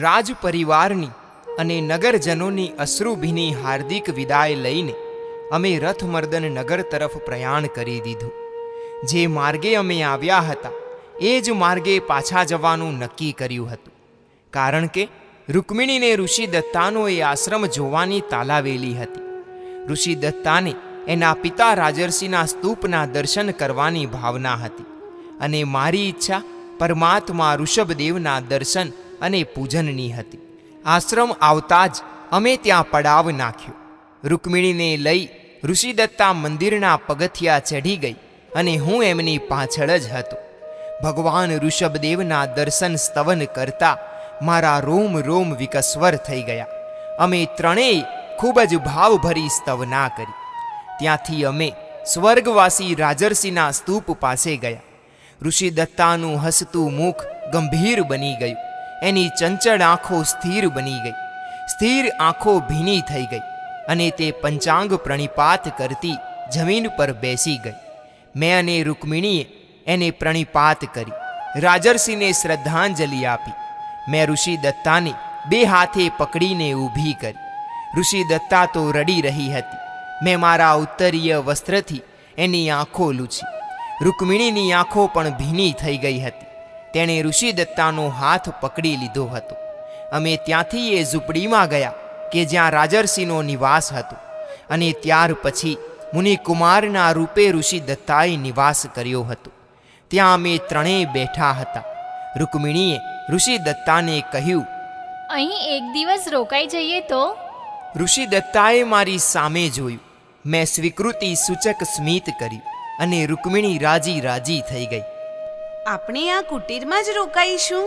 રાજ પરિવારની અને નગરજનોની અશ્રુભીની હાર્દિક વિદાય લઈને અમે રથમર્દન નગર તરફ પ્રયાણ કરી દીધું. જે માર્ગે અમે આવ્યા હતા એ જ માર્ગે પાછા જવાનું નક્કી કર્યું હતું, કારણ કે રૂકમિણીને ઋષિ દત્તાનો એ આશ્રમ જોવાની તાલાવેલી હતી. ઋષિ દત્તાને એના પિતા રાજર્ષિના સ્તૂપના દર્શન કરવાની ભાવના હતી અને મારી ઈચ્છા પરમાત્મા ઋષભદેવના દર્શન અને પૂજનની હતી. આશ્રમ આવતા જ અમે ત્યાં પડાવ નાખ્યો. રૂકમિણીને લઈ ઋષિદત્તા મંદિરના પગથિયા ચઢી ગઈ અને હું એમની પાછળ જ હતો. ભગવાન ઋષભદેવના દર્શન સ્તવન કરતા મારા રોમ રોમ વિકસ્વર થઈ ગયા. અમે ત્રણેય ખૂબ જ ભાવભરી સ્તવના કરી. ત્યાંથી અમે સ્વર્ગવાસી રાજર્ષિના સ્તૂપ પાસે ગયા. ઋષિદત્તાનું હસતું મુખ ગંભીર બની ગયું. એની ચંચળ આંખો સ્થિર બની ગઈ. સ્થિર આંખો ભીની થઈ ગઈ અને તે પંચાંગ પ્રણિપાત કરતી જમીન પર બેસી ગઈ. મેં અને રૂકમિણીએ એને પ્રણિપાત કરી, રાજર્ષિને શ્રદ્ધાંજલિ આપી. મેં ઋષિદત્તાને બે હાથે પકડીને ઊભી કરી. ઋષિદત્તા તો રડી રહી હતી. મેં મારા ઉત્તરીય વસ્ત્રથી એની આંખો લૂછી. રૂકમિણીની આંખો પણ ભીની થઈ ગઈ હતી. તેણે ઋષિદત્તાનો હાથ પકડી લીધો હતો. અમે ત્યાંથી એ ઝૂંપડીમાં ગયા કે જ્યાં રાજર્ષિનો નિવાસ હતો, અને ત્યાર પછી મુનિકુમારના રૂપે ઋષિદત્તાએ નિવાસ કર્યો હતો. ત્યાં અમે ત્રણેય બેઠા હતા. રૂકમિણીએ ઋષિદત્તાને કહ્યું, અહીં એક દિવસ રોકાઈ જઈએ તો? ઋષિદત્તાએ મારી સામે જોયું. મેં સ્વીકૃતિ સૂચક સ્મિત કર્યું અને રૂકમિણી રાજી રાજી થઈ ગઈ. આપણે આ કુટીરમાં જ રોકાઈશું?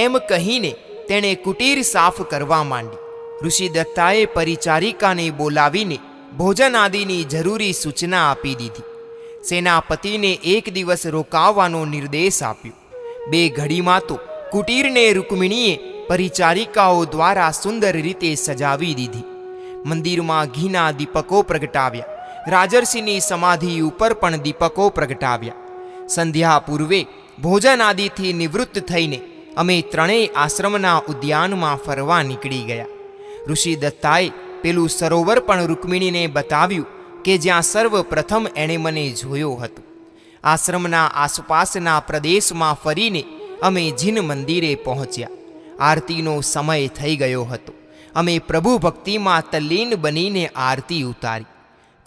એમ કહીને તેણે કુટીર સાફ કરવા માંડી. ઋષિદત્તાએ પરિચારિકાને બોલાવીને ભોજન આદિની જરૂરી સૂચના આપી દીધી. સેનાપતિને એક દિવસ રોકાવાનો નિર્દેશ આપ્યો. બે ઘડીમાં તો કુટીરને રૂકમિણીએ પરિચારિકાઓ દ્વારા સુંદર રીતે સજાવી દીધી. મંદિરમાં ઘીના દીપકો પ્રગટાવ્યા. રાજર્ષિની સમાધિ ઉપર પણ દીપકો પ્રગટાવ્યા. સંધ્યા પૂર્વે ભોજન આદિથી નિવૃત્ત થઈને અમે ત્રણેય આશ્રમના ઉદ્યાનમાં ફરવા નીકળી ગયા. ઋષિદત્તાએ પેલું સરોવર પણ રૂકમિણીને બતાવ્યું કે જ્યાં સર્વપ્રથમ એણે મને જોયો હતો. આશ્રમના આસપાસના પ્રદેશમાં ફરીને અમે જીન મંદિરે પહોંચ્યા. આરતીનો સમય થઈ ગયો હતો. અમે પ્રભુ ભક્તિમાં તલ્લીન બનીને આરતી ઉતારી.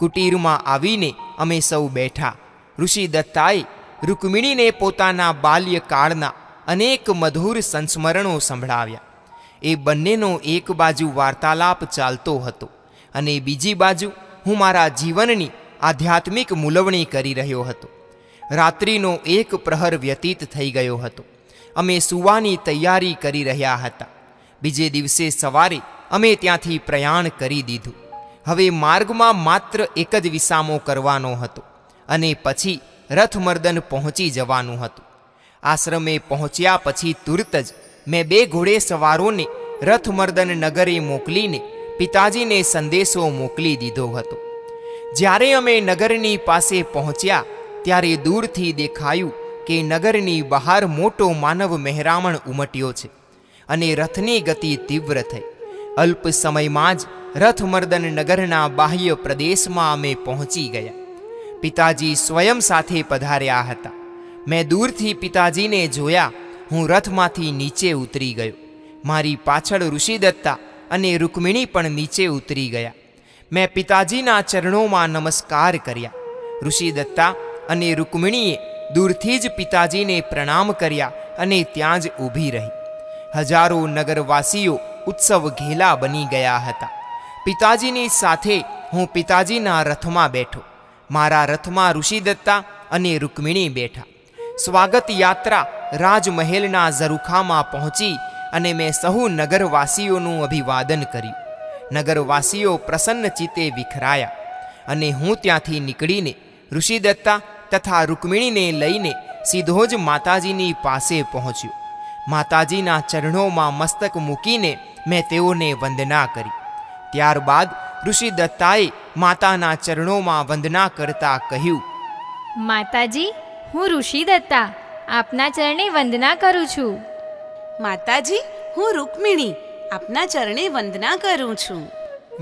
કુટીરમાં આવીને અમે સૌ બેઠા. ઋષિદત્તાએ રૂકમિણીને પોતાના બાલ્યકાળના અનેક મધુર સંસ્મરણો સંભળાવ્યા. એ બંનેનો એક બાજુ વાર્તાલાપ ચાલતો હતો અને બીજી બાજુ હું મારા જીવનની આધ્યાત્મિક મૂલવણી કરી રહ્યો હતો. રાત્રિનો એક પ્રહર વ્યતીત થઈ ગયો હતો. અમે સૂવાની તૈયારી કરી રહ્યા હતા. બીજે દિવસે સવારે અમે ત્યાંથી પ્રયાણ કરી દીધું. હવે માર્ગમાં માત્ર એક જ વિસામો કરવાનો હતો અને પછી રથમર્દન પહોંચી જવાનું હતું. આશ્રમે પહોંચ્યા પછી તુરત જ મેં બે ઘોડે સવારોને રથમર્દન નગરે મોકલીને પિતાજીને સંદેશો મોકલી દીધો હતો. જ્યારે અમે નગરની પાસે પહોંચ્યા ત્યારે દૂરથી દેખાયું કે નગરની બહાર મોટો માનવ મહેરામણ ઉમટ્યો છે અને રથની ગતિ તીવ્ર થઈ. અલ્પ સમયમાં જ રથમર્દન નગરના બાહ્ય પ્રદેશમાં અમે પહોંચી ગયા. પિતાજી સ્વયં સાથે પધાર્યા હતા. મેં દૂરથી પિતાજીને જોયા. હું રથમાંથી નીચે ઉતરી ગયો. મારી પાછળ ઋષિદત્તા અને રૂકમિણી પણ નીચે ઉતરી ગયા. મેં પિતાજીના ચરણોમાં નમસ્કાર કર્યા. ઋષિદત્તા અને રૂકમિણીએ દૂરથી જ પિતાજીને પ્રણામ કર્યા અને ત્યાં જ ઊભી રહી. હજારો નગરવાસીઓ ઉત્સવ ઘેલા બની ગયા હતા. પિતાજીની સાથે હું પિતાજીના રથમાં બેઠો. મારા રથમાં ઋષિદત્તા અને રૂકમિણી બેઠા. સ્વાગત યાત્રા રાજમહેલના ઝરૂખામાં પહોંચી અને મેં સહુ નગરવાસીઓનું અભિવાદન કર્યું. નગરવાસીઓ પ્રસન્ન ચિત્તે વિખરાયા અને હું ત્યાંથી નીકળીને ઋષિદત્તા તથા રૂકમિણીને લઈને સીધો જ માતાજીની પાસે પહોંચ્યો. માતાજીના ચરણોમાં મસ્તક મૂકીને મેં તેઓને વંદના કરી. ત્યારબાદ ઋષિદત્તાએ માતાના ચરણોમાં વંદના કરતા કહ્યું, માતાજી, હું ઋષિદત્તા આપના ચરણે વંદના કરું છું. માતાજી, હું રૂકમિણી આપના ચરણે વંદના કરું છું.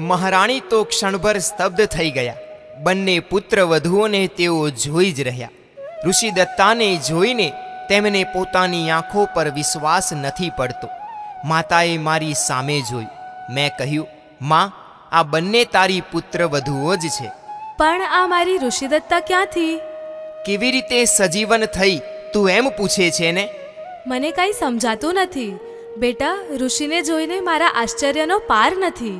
મહારાણી તો ક્ષણભર સ્તબ્ધ થઈ ગયા. બંને પુત્ર વધુઓને તેઓ જોઈ જ રહ્યા. ઋષિ દત્તાને જોઈને તેમને પોતાની આંખો પર વિશ્વાસ નથી પડતો. માતાએ મારી સામે જોઈ. મેં કહ્યું, માં, આ બંને તારી પુત્ર વધુઓ જ છે. પણ આ મારી ઋષિદત્તા ક્યાંથી? કેવી રીતે સજીવન થઈ તું એમ પૂછે છે ને? મને કાંઈ સમજાતું નથી. બેટા, ઋષિને જોઈને મારા આશ્ચર્યનો પાર નથી.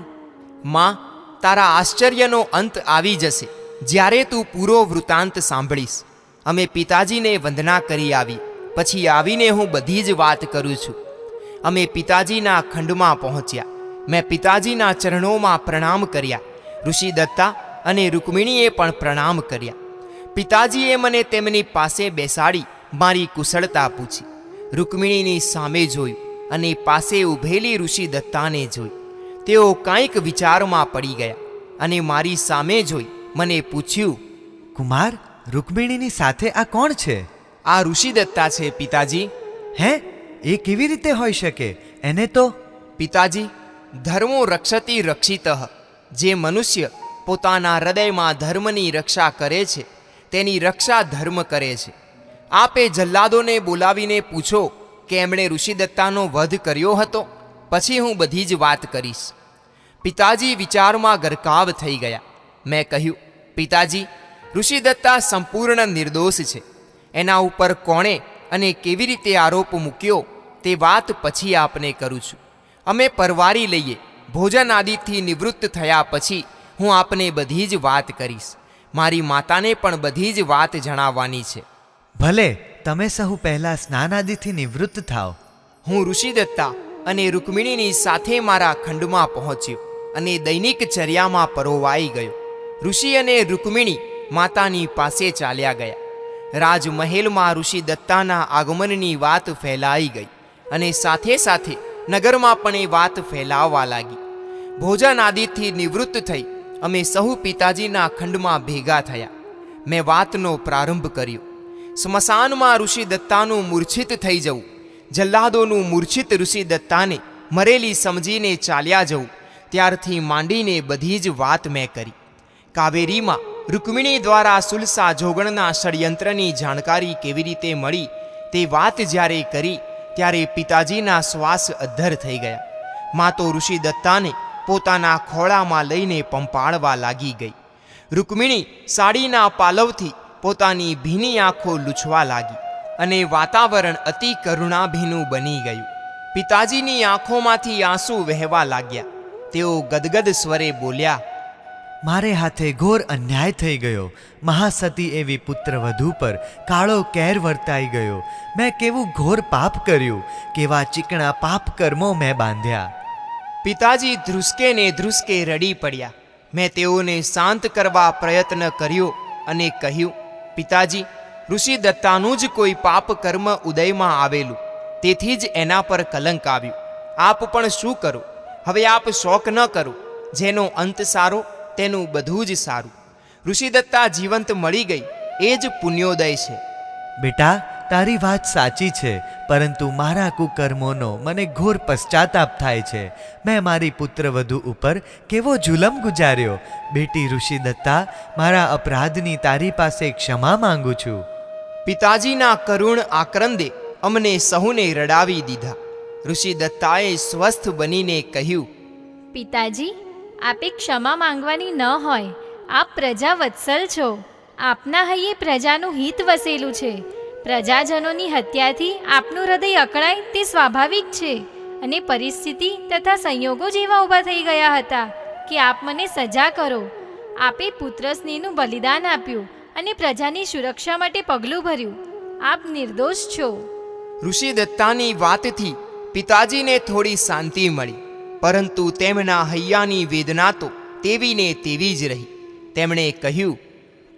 માં, તારા આશ્ચર્યનો અંત આવી જશે જ્યારે તું પૂરો વૃત્તાંત સાંભળીશ. અમે પિતાજીને વંદના કરી આવી, પછી આવીને હું બધી જ વાત કરું છું. અમે પિતાજીના ખંડમાં પહોંચ્યા. મેં પિતાજીના ચરણોમાં પ્રણામ કર્યા. ઋષિ દત્તા અને રૂકમિણીએ પણ પ્રણામ કર્યા. પિતાજીએ મને તેમની પાસે બેસાડી મારી કુશળતા પૂછી. રૂકમિણીની સામે જોયું અને પાસે ઊભેલી ઋષિ દત્તાને જોઈ. તેઓ કાંઈક વિચારમાં પડી ગયા અને મારી સામે જોઈ મને પૂછ્યું, કુમાર, રૂકમિણીની સાથે આ કોણ છે? આ ઋષિ દત્તા છે પિતાજી. હે, એ કેવી રીતે હોઈ શકે? એને તો પિતાજી, ધર્મો રક્ષતી રક્ષિતઃ. જે મનુષ્ય પોતાના હૃદયમાં ધર્મની રક્ષા કરે છે તેની રક્ષા ધર્મ કરે છે. આપે જલ્લાદોને બોલાવીને પૂછો કે એમણે ઋષિદત્તાનો વધ કર્યો હતો, પછી હું બધી જ વાત કરીશ. પિતાજી વિચારમાં ગરકાવ થઈ ગયા. મેં કહ્યું, પિતાજી, ઋષિદત્તા સંપૂર્ણ નિર્દોષ છે. એના ઉપર કોણે અને કેવી રીતે આરોપ મૂક્યો તે વાત પછી આપને કરું છું. અમે પરવારી લઈએ. ભોજન આદિથી નિવૃત્ત થયા પછી હું આપને બધી જ વાત કરીશ. મારી માતાને પણ બધી જ વાત જણાવવાની છે. ભલે, તમે સહુ પહેલા સ્નાન આદિથી નિવૃત્ત થાઓ. હું ઋષિદત્તા અને રૂકમિણીની સાથે મારા ખંડમાં પહોંચ્યો અને દૈનિક ચર્યામાં પરોવાઈ ગયો. ઋષિ અને રૂકમિણી માતાની પાસે ચાલ્યા ગયા. રાજમહેલમાં ઋષિદત્તાના આગમનની વાત ફેલાઈ ગઈ અને સાથે સાથે નગરમાં પણ એ વાત ફેલાવવા લાગી. ભોજન આદિથી નિવૃત્ત થઈ અમે સહુ પિતાજીના ખંડમાં ભેગા થયા. મેં વાતનો પ્રારંભ કર્યો. સ્મશાનમાં ઋષિદત્તાનું મૂર્છિત થઈ જવું, જલ્લાદોનું મૂર્છિત ઋષિદત્તાને મરેલી સમજીને ચાલ્યા જવું, ત્યારથી માંડીને બધી જ વાત મેં કરી. કાવેરીમાં રૂકમિણી દ્વારા સુલસા જોગણના ષડયંત્રની જાણકારી કેવી રીતે મળી તે વાત જ્યારે કરી ત્યારે પિતાજીના શ્વાસ અદ્ધર થઈ ગયા. મા તો ઋષિદત્તાને પોતાના ખોળામાં લઈને પંપાળવા લાગી ગઈ. રૂકમિણી સાડીના પાલવથી પોતાની ભીની આંખો લૂછવા લાગી અને વાતાવરણ અતિ કરુણાભીનું બની ગયું. પિતાજીની આંખોમાંથી આંસુ વહેવા લાગ્યા. તેઓ ગદગદ સ્વરે બોલ્યા, મારે હાથે ઘોર અન્યાય થઈ ગયો. મહાસતી એવી પુત્રવધુ પર કાળો કેર વર્તાઈ ગયો. મેં કેવું ઘોર પાપ કર્યું, કેવા ચીકણા પાપ કર્મો મેં બાંધ્યા. પિતાજી ધ્રુસકે ને ધ્રુસકે રડી પડ્યા. મેં તેઓને શાંત કરવા પ્રયત્ન કર્યો અને કહ્યું, પિતાજી, ઋષિદત્તાનું જ કોઈ પાપ કર્મ ઉદયમાં આવેલું, તેથી જ એના પર કલંક આવ્યું. આપ પણ શું કરો? હવે આપ શોક ન કરો. જેનો અંત સારો તેનું બધું જ સારું. ઋષિદત્તા જીવંત મળી ગઈ એ જ પુણ્યોદય છે. બેટા, તારી વાત સાચી છે, પરંતુ મારા કુકર્મોનો મને ઘોર પશ્ચાતાપ થાય છે. મેં મારી પુત્રવધુ ઉપર કેવો જુલમ ગુજાર્યો. બેટી ઋષિદત્તા, મારા અપરાધની તારી પાસે ક્ષમા માંગુ છું. પિતાજીના કરુણ આક્રંદે અમને સહુને રડાવી દીધા. ઋષિદત્તાએ સ્વસ્થ બનીને કહ્યું, પિતાજી, આપે ક્ષમા માંગવાની ન હોય. આપ પ્રજા વત્સલ છો. આપના હૈયે પ્રજાનું હિત વસેલું છે. પ્રજાજનોની હત્યાથી આપનું હૃદય અકળાય તે સ્વાભાવિક છે, અને પરિસ્થિતિ તથા સંયોગો જેવા ઊભા થઈ ગયા હતા કે આપ મને સજા કરો. આપે પુત્ર સ્નેહનું બલિદાન આપ્યું અને પ્રજાની સુરક્ષા માટે પગલું ભર્યું. આપ નિર્દોષ છો. ઋષિદત્તાની વાતથી પિતાજીને થોડી શાંતિ મળી, પરંતુ તેમના હૈયાની વેદના તો તેવી ને તેવી જ રહી. તેમણે કહ્યું,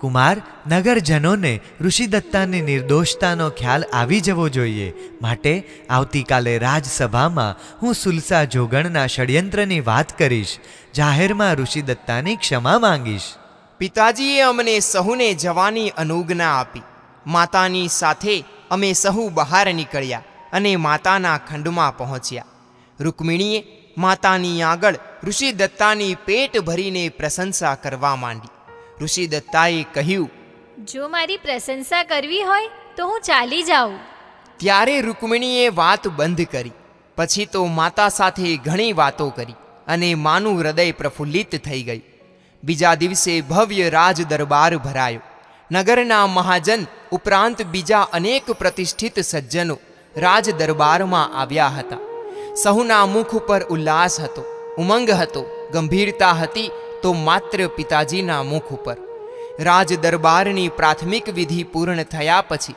કુમાર, નગરજનોને ઋષિદત્તાની નિર્દોષતાનો ખ્યાલ આવી જવો જોઈએ. માટે આવતીકાલે રાજસભામાં હું સુલસા જોગણના ષડયંત્રની વાત કરીશ. જાહેરમાં ઋષિદત્તાની ક્ષમા માંગીશ. પિતાજીએ અમને સહુને જવાની અનુજ્ઞા આપી. માતાની સાથે અમે સહુ બહાર નીકળ્યા અને માતાના ખંડમાં પહોંચ્યા. રૂકમિણીએ માતાની આગળ ઋષિ દત્તાની પેટ ભરીને પ્રશંસા કરવા માંડી. ઋષિ દત્તાએ કહ્યું, જો મારી પ્રશંસા કરવી હોય તો હું ચાલી જાઉં. ત્યારે રૂકમિણીએ વાત બંધ કરી. પછી તો માતા સાથે ઘણી વાતો કરી અને માનું હૃદય પ્રફુલ્લિત થઈ ગયું. બીજા દિવસે ભવ્ય રાજ દરબાર ભરાયો. નગરના મહાજન ઉપરાંત બીજા અનેક પ્રતિષ્ઠિત સજ્જનો રાજ દરબારમાં આવ્યા હતા. સહુના મુખ ઉપર ઉલ્લાસ હતો, ઉમંગ હતો, ગંભીરતા હતી તો માત્ર પિતાજીના મુખ ઉપર. રાજ દરબારની પ્રાથમિક વિધિ પૂર્ણ થયા પછી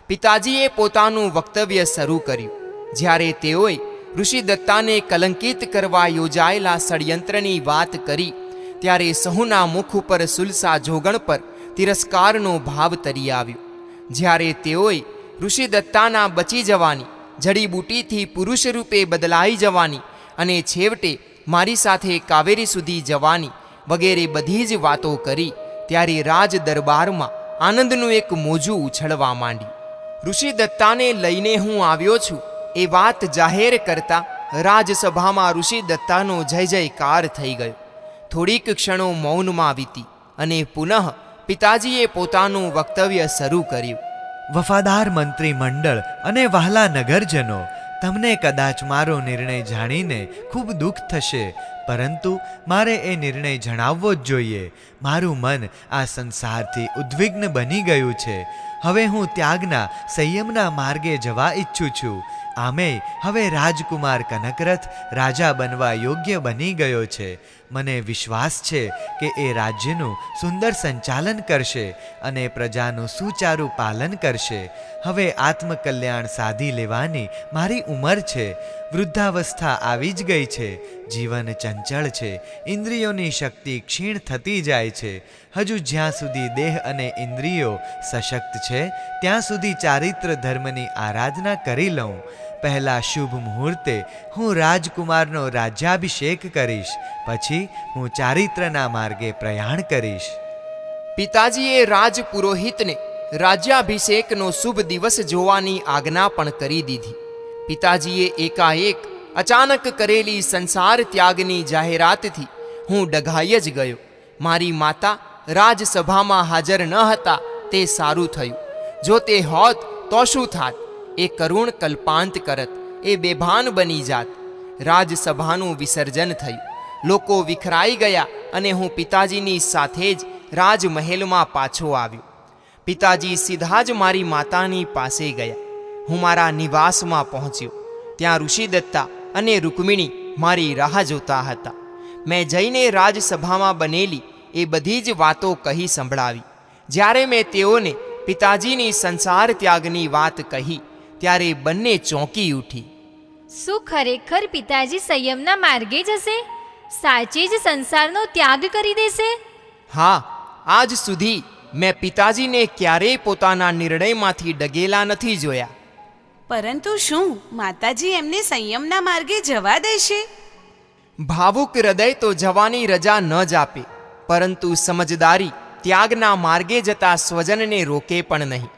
પિતાજીએ પોતાનું વક્તવ્ય શરૂ કર્યું. જ્યારે તેઓએ ઋષિ દત્તાને કલંકિત કરવા યોજાયેલા ષડયંત્રની વાત કરી ત્યારે સહુના મુખ ઉપર સુલસા જોગણ પર તિરસ્કારનો ભાવ તરી આવ્યો. જ્યારે તેઓએ ઋષિ દત્તાના બચી જવાની, જડીબૂટીથી પુરુષ રૂપે બદલાઈ જવાની અને છેવટે મારી સાથે કાવેરી સુધી જવાની વગેરે બધી જ વાતો કરી ત્યારે રાજ દરબારમાં આનંદનું એક મોજું ઉછળવા માંડ્યું. ઋષિ દત્તાને લઈને હું આવ્યો છું એ વાત જાહેર કરતા રાજસભામાં ઋષિ દત્તાનો જય જયકાર થઈ ગયો. થોડીક ક્ષણો મૌનમાં વીતી અને પુનઃ પિતાજીએ પોતાનું વક્તવ્ય શરૂ કર્યું. વફાદાર મંત્રી મંડળ અને વહાલા નગરજનો, તમને કદાચ મારો નિર્ણય જાણીને ખૂબ દુઃખ થશે, પરંતુ મારે એ નિર્ણય જણાવવો જ જોઈએ. મારું મન આ સંસારથી ઉદ્વિગ્ન બની ગયું છે. હવે હું ત્યાગના, સંયમના માર્ગે જવા ઈચ્છું છું. આમેય હવે રાજકુમાર કનકરથ રાજા બનવા યોગ્ય બની ગયો છે. મને વિશ્વાસ છે કે એ રાજ્યનું સુંદર સંચાલન કરશે અને પ્રજાનું સુચારું પાલન કરશે. હવે આત્મકલ્યાણ સાધી લેવાની મારી ઉંમર છે. વૃદ્ધાવસ્થા આવી જ ગઈ છે. જીવન ચંચળ છે. ઇન્દ્રિયોની શક્તિ ક્ષીણ થતી જાય છે. હજુ જ્યાં સુધી દેહ અને ઇન્દ્રિયો સશક્ત છે ત્યાં સુધી ચારિત્ર ધર્મની આરાધના કરી લઉં. પહેલા શુભ મુહૂર્તે હું રાજકુમારનો રાજ્યાભિષેક કરીશ. પછી હું ચારિત્રના માર્ગે પ્રયાણ કરીશ. પિતાજીએ રાજપુરોહિતને રાજ્યાભિષેકનો શુભ દિવસ જોવાની આજ્ઞા પણ કરી દીધી. પિતાજીએ એકાએક અચાનક કરેલી સંસાર ત્યાગની જાહેરાતથી હું ડઘાઈ જ ગયો. મારી માતા રાજસભામાં હાજર ન હતા તે સારું થયું. જો તે હોત તો શું થાત? એ કરુણ કલ્પાંત કરત, એ બેભાન બની જાત. રાજસભાનું વિસર્જન થયું. લોકો વિખરાઈ ગયા અને હું પિતાજીની સાથે જ રાજમહેલમાં પાછો આવ્યો. પિતાજી સીધા જ મારી માતાની પાસે ગયા. હું મારા નિવાસમાં પહોંચ્યો. ત્યાં ઋષિદત્તા અને રૂકમિણી મારી રાહ જોતા હતા. મેં જઈને રાજસભામાં બનેલી એ બધી જ વાતો કહી સંભળાવી. જ્યારે મેં તેઓને પિતાજીની સંસાર ત્યાગની વાત કહી ત્યારે બંને ચોંકી ઉઠી. શું ખરેખર પિતાજી સંયમના માર્ગે જશે? સાચે જ સંસારનો ત્યાગ કરી દેશે? હા, આજ સુધી મેં પિતાજીને ક્યારેય પોતાના નિર્ણયમાંથી ડગેલા નથી જોયા. પરંતુ શું માતાજી એમને સંયમના માર્ગે જવા દેશે? ભાવુક હૃદય તો જવાની રજા ન જ આપે, પરંતુ સમજદારી ત્યાગના માર્ગે જતા સ્વજનને રોકે પણ નહીં.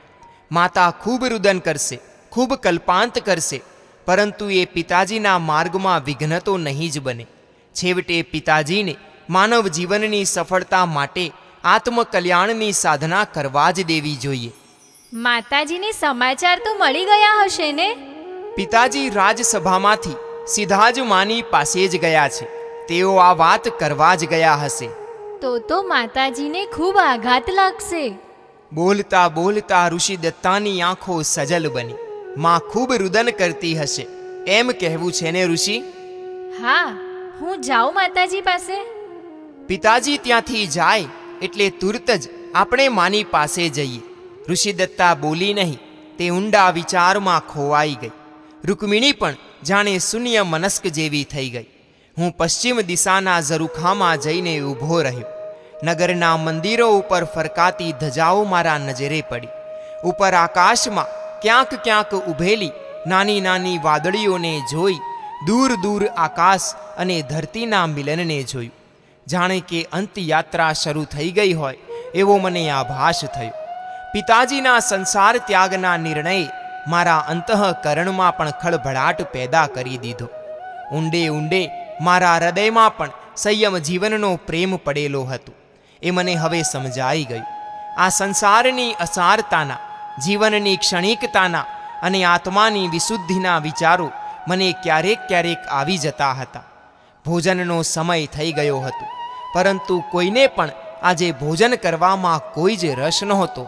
માતા ખૂબ રુદન કરશે, ખૂબ કલ્પાંત કરશે, પરંતુ એ પિતાજીના માર્ગમાં વિઘ્ન તો નહીં જ બને. છેવટે પિતાજીને માનવ જીવનની સફળતા માટે આત્મકલ્યાણની સાધના કરવા જ દેવી જોઈએ. માતાજીને સમાચાર તો મળી ગયા હશે ને? પિતાજી રાજસભામાંથી સીધા જ માની પાસે જ ગયા છે. તેઓ આ વાત કરવા જ ગયા હશે. તો માતાજીને ખૂબ આઘાત લાગશે. બોલતા બોલતા ઋષિદત્તાની આંખો સજલ બની. માં ખૂબ રુદન કરતી હશે એમ કહેવું છે ને ઋષિ? હા, હું જાઉં માતાજી પાસે? પિતાજી ત્યાંથી જાય એટલે તુરત જ આપણે માની પાસે જઈએ. ઋષિદત્તા બોલી નહીં. તે ઊંડા વિચારમાં ખોવાઈ ગઈ. રૂકમિણી પણ જાણે શૂન્ય મનસ્ક જેવી થઈ ગઈ. હું પશ્ચિમ દિશાના ઝરૂખામાં જઈને ઊભો રહ્યો. નગરના મંદિરો ઉપર ફરકાતી ધજાઓ મારા નજરે પડી. ઉપર આકાશમાં ક્યાંક ક્યાંક ઊભેલી નાની નાની વાદળીઓને જોઈ દૂર દૂર આકાશ અને ધરતીના મિલનને જોયું. જાણે કે અંતયાત્રા શરૂ થઈ ગઈ હોય એવો મને આભાસ થયો. પિતાજીના સંસાર ત્યાગના નિર્ણયે મારા અંતઃકરણમાં પણ ખળભળાટ પેદા કરી દીધો. ઊંડે ઊંડે મારા હૃદયમાં પણ સંયમ જીવનનો પ્રેમ પડેલો હતો એ મને હવે સમજાઈ ગયું. આ સંસારની અસારતાના, જીવનની ક્ષણિકતાના અને આત્માની વિશુદ્ધિના વિચારો મને ક્યારેક ક્યારેક આવી જતા હતા. ભોજનનો સમય થઈ ગયો હતો, પરંતુ કોઈને પણ આજે ભોજન કરવામાં કોઈ જ રસ નહોતો.